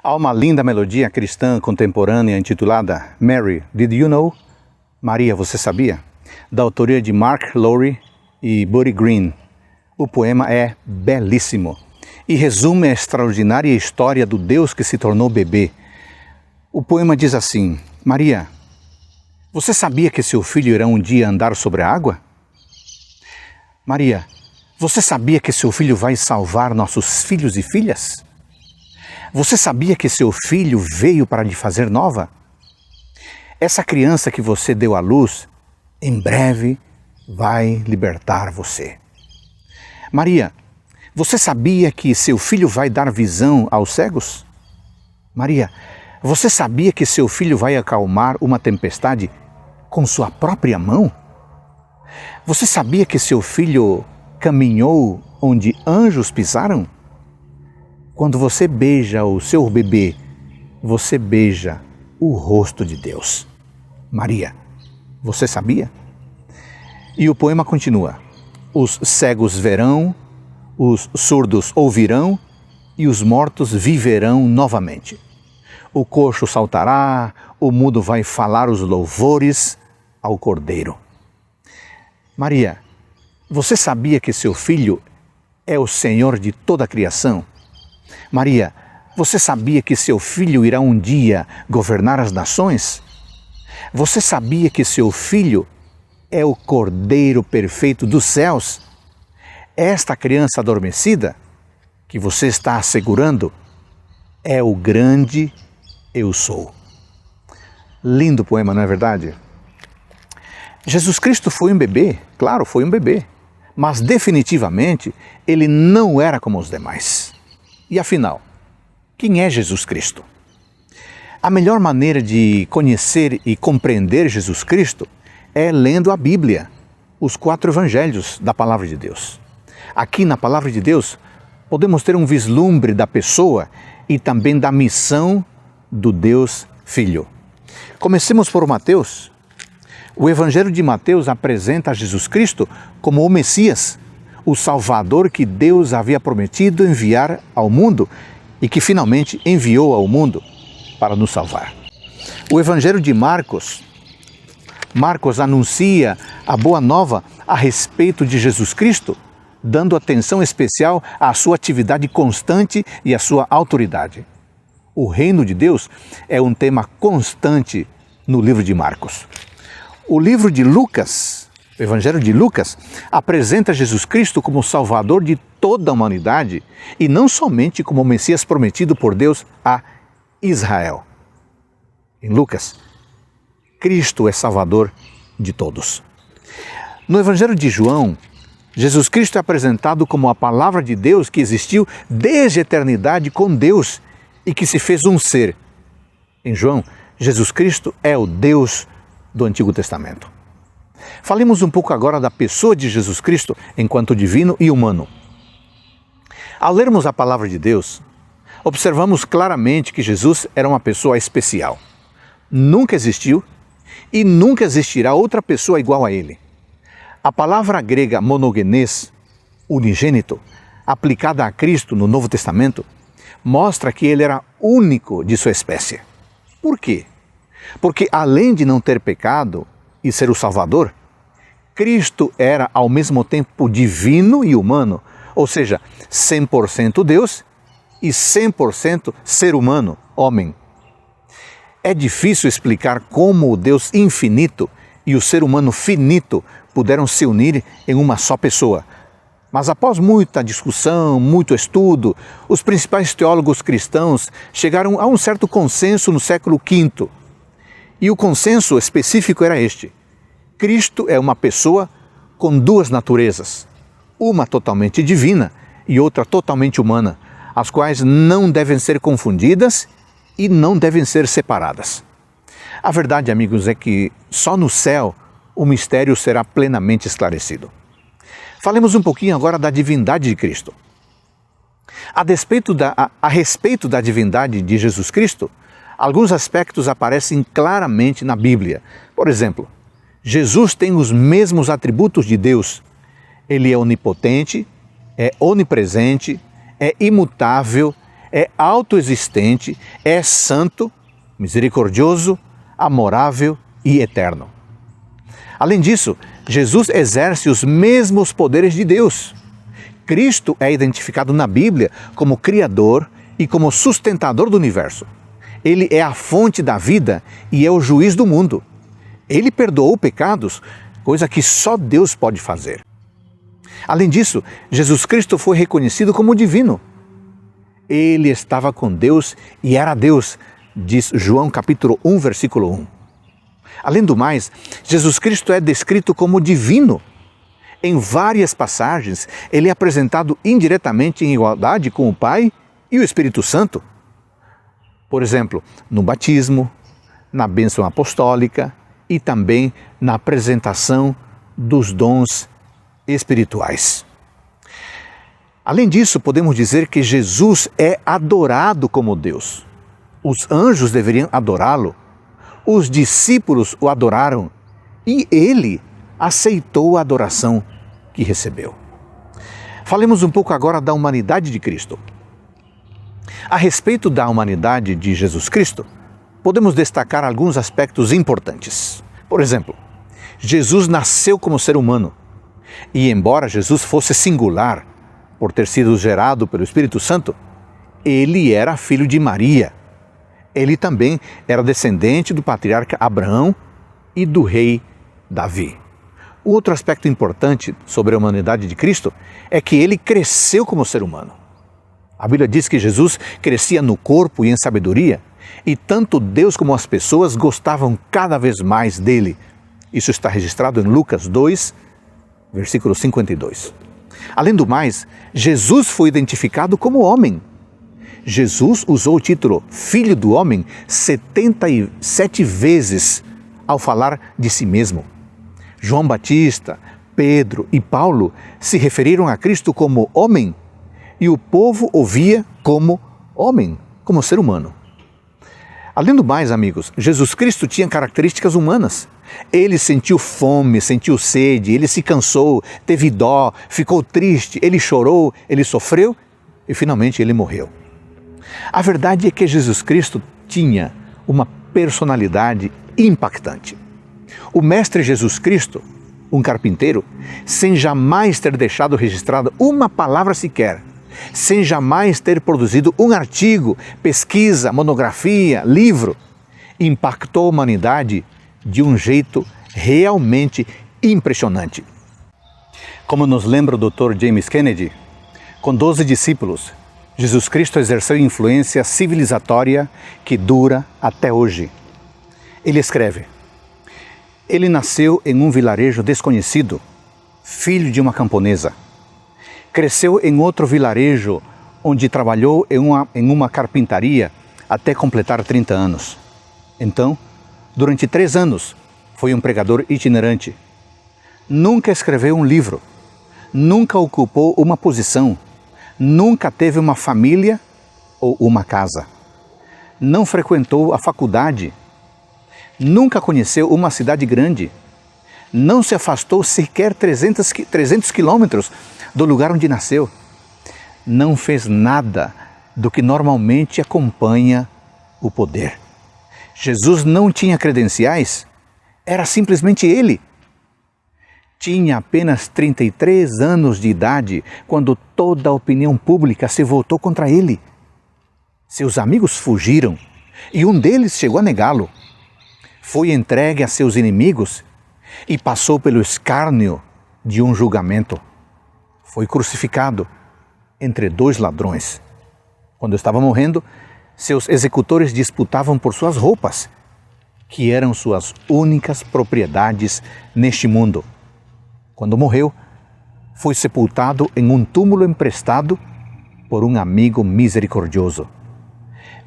Há uma linda melodia cristã contemporânea intitulada Mary, Did You Know? Maria, você sabia? Da autoria de Mark Lowry e Buddy Green. O poema é belíssimo e resume a extraordinária história do Deus que se tornou bebê. O poema diz assim: Maria, você sabia que seu filho irá um dia andar sobre a água? Maria, você sabia que seu filho vai salvar nossos filhos e filhas? Você sabia que seu filho veio para lhe fazer nova? Essa criança que você deu à luz, em breve vai libertar você. Maria, você sabia que seu filho vai dar visão aos cegos? Maria, você sabia que seu filho vai acalmar uma tempestade com sua própria mão? Você sabia que seu filho caminhou onde anjos pisaram? Quando você beija o seu bebê, você beija o rosto de Deus. Maria, você sabia? E o poema continua: os cegos verão, os surdos ouvirão e os mortos viverão novamente. O coxo saltará, o mudo vai falar os louvores ao Cordeiro. Maria, você sabia que seu filho é o Senhor de toda a criação? Maria, você sabia que seu filho irá um dia governar as nações? Você sabia que seu filho é o Cordeiro perfeito dos céus? Esta criança adormecida, que você está assegurando, é o grande Eu Sou. Lindo poema, não é verdade? Jesus Cristo foi um bebê, claro, foi um bebê, mas definitivamente ele não era como os demais. E afinal, quem é Jesus Cristo? A melhor maneira de conhecer e compreender Jesus Cristo é lendo a Bíblia, os 4 evangelhos da Palavra de Deus. Aqui na Palavra de Deus, podemos ter um vislumbre da pessoa e também da missão do Deus Filho. Comecemos por Mateus. O Evangelho de Mateus apresenta Jesus Cristo como o Messias, o Salvador que Deus havia prometido enviar ao mundo e que finalmente enviou ao mundo para nos salvar. O Evangelho de Marcos anuncia a boa nova a respeito de Jesus Cristo, dando atenção especial à sua atividade constante e à sua autoridade. O reino de Deus é um tema constante no livro de Marcos. O livro de Lucas, o Evangelho de Lucas, apresenta Jesus Cristo como Salvador de toda a humanidade e não somente como o Messias prometido por Deus a Israel. Em Lucas, Cristo é Salvador de todos. No Evangelho de João, Jesus Cristo é apresentado como a Palavra de Deus que existiu desde a eternidade com Deus e que se fez um ser. Em João, Jesus Cristo é o Deus do Antigo Testamento. Falemos um pouco agora da pessoa de Jesus Cristo enquanto divino e humano. Ao lermos a Palavra de Deus, observamos claramente que Jesus era uma pessoa especial. Nunca existiu e nunca existirá outra pessoa igual a ele. A palavra grega monogenes, unigênito, aplicada a Cristo no Novo Testamento, mostra que ele era único de sua espécie. Por quê? Porque além de não ter pecado e ser o Salvador, Cristo era ao mesmo tempo divino e humano, ou seja, 100% Deus e 100% ser humano, homem. É difícil explicar como o Deus infinito e o ser humano finito puderam se unir em uma só pessoa. Mas após muita discussão, muito estudo, os principais teólogos cristãos chegaram a um certo consenso no século V. E o consenso específico era este: Cristo é uma pessoa com 2 naturezas, uma totalmente divina e outra totalmente humana, as quais não devem ser confundidas e não devem ser separadas. A verdade, amigos, é que só no céu o mistério será plenamente esclarecido. Falemos um pouquinho agora da divindade de Cristo. A respeito da divindade de Jesus Cristo, alguns aspectos aparecem claramente na Bíblia. Por exemplo, Jesus tem os mesmos atributos de Deus. Ele é onipotente, é onipresente, é imutável, é autoexistente, é santo, misericordioso, amorável e eterno. Além disso, Jesus exerce os mesmos poderes de Deus. Cristo é identificado na Bíblia como Criador e como sustentador do universo. Ele é a fonte da vida e é o juiz do mundo. Ele perdoou pecados, coisa que só Deus pode fazer. Além disso, Jesus Cristo foi reconhecido como divino. Ele estava com Deus e era Deus, diz João capítulo 1, versículo 1. Além do mais, Jesus Cristo é descrito como divino. Em várias passagens, ele é apresentado indiretamente em igualdade com o Pai e o Espírito Santo. Por exemplo, no batismo, na bênção apostólica e também na apresentação dos dons espirituais. Além disso, podemos dizer que Jesus é adorado como Deus. Os anjos deveriam adorá-lo, os discípulos o adoraram e ele aceitou a adoração que recebeu. Falemos um pouco agora da humanidade de Cristo. A respeito da humanidade de Jesus Cristo, podemos destacar alguns aspectos importantes. Por exemplo, Jesus nasceu como ser humano e, embora Jesus fosse singular por ter sido gerado pelo Espírito Santo, ele era filho de Maria. Ele também era descendente do patriarca Abraão e do rei Davi. O outro aspecto importante sobre a humanidade de Cristo é que ele cresceu como ser humano. A Bíblia diz que Jesus crescia no corpo e em sabedoria, e tanto Deus como as pessoas gostavam cada vez mais dele. Isso está registrado em Lucas 2, versículo 52. Além do mais, Jesus foi identificado como homem. Jesus usou o título Filho do Homem 77 vezes ao falar de si mesmo. João Batista, Pedro e Paulo se referiram a Cristo como homem e o povo o via como homem, como ser humano. Além do mais, amigos, Jesus Cristo tinha características humanas. Ele sentiu fome, sentiu sede, ele se cansou, teve dó, ficou triste, ele chorou, ele sofreu e finalmente ele morreu. A verdade é que Jesus Cristo tinha uma personalidade impactante. O Mestre Jesus Cristo, um carpinteiro, sem jamais ter deixado registrada uma palavra sequer, sem jamais ter produzido um artigo, pesquisa, monografia, livro, impactou a humanidade de um jeito realmente impressionante. Como nos lembra o Dr. James Kennedy, com 12 discípulos, Jesus Cristo exerceu influência civilizatória que dura até hoje. Ele escreve: ele nasceu em um vilarejo desconhecido, filho de uma camponesa. Cresceu em outro vilarejo, onde trabalhou em uma carpintaria até completar 30 anos. Então, durante 3 anos, foi um pregador itinerante. Nunca escreveu um livro, nunca ocupou uma posição, nunca teve uma família ou uma casa. Não frequentou a faculdade, nunca conheceu uma cidade grande, não se afastou sequer 300 quilômetros do lugar onde nasceu. Não fez nada do que normalmente acompanha o poder. Jesus não tinha credenciais, era simplesmente ele. Tinha apenas 33 anos de idade quando toda a opinião pública se voltou contra ele. Seus amigos fugiram e um deles chegou a negá-lo. Foi entregue a seus inimigos e passou pelo escárnio de um julgamento. Foi crucificado entre 2 ladrões. Quando estava morrendo, seus executores disputavam por suas roupas, que eram suas únicas propriedades neste mundo. Quando morreu, foi sepultado em um túmulo emprestado por um amigo misericordioso.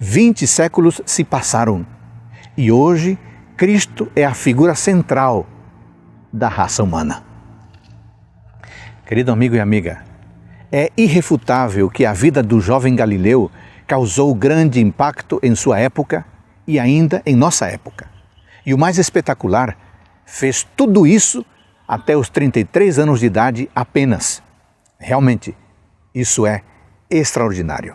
20 séculos se passaram e hoje Cristo é a figura central da raça humana. Querido amigo e amiga, é irrefutável que a vida do jovem Galileu causou grande impacto em sua época e ainda em nossa época. E o mais espetacular, fez tudo isso até os 33 anos de idade apenas. Realmente, isso é extraordinário.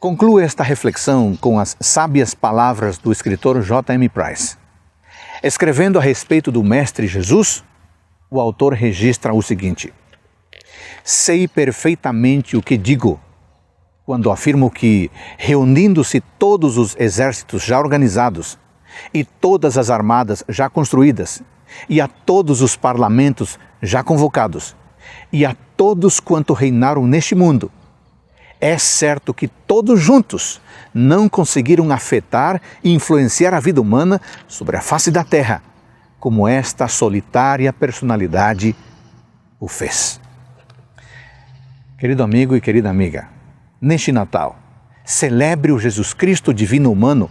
Concluo esta reflexão com as sábias palavras do escritor J.M. Price. Escrevendo a respeito do Mestre Jesus, o autor registra o seguinte: sei perfeitamente o que digo quando afirmo que, reunindo-se todos os exércitos já organizados e todas as armadas já construídas, e a todos os parlamentos já convocados, e a todos quanto reinaram neste mundo, é certo que todos juntos não conseguiram afetar e influenciar a vida humana sobre a face da terra, como esta solitária personalidade o fez. Querido amigo e querida amiga, neste Natal, celebre o Jesus Cristo divino humano,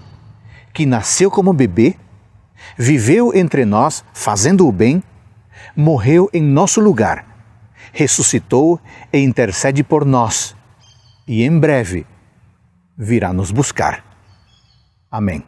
que nasceu como bebê, viveu entre nós fazendo o bem, morreu em nosso lugar, ressuscitou e intercede por nós, e em breve virá nos buscar. Amém.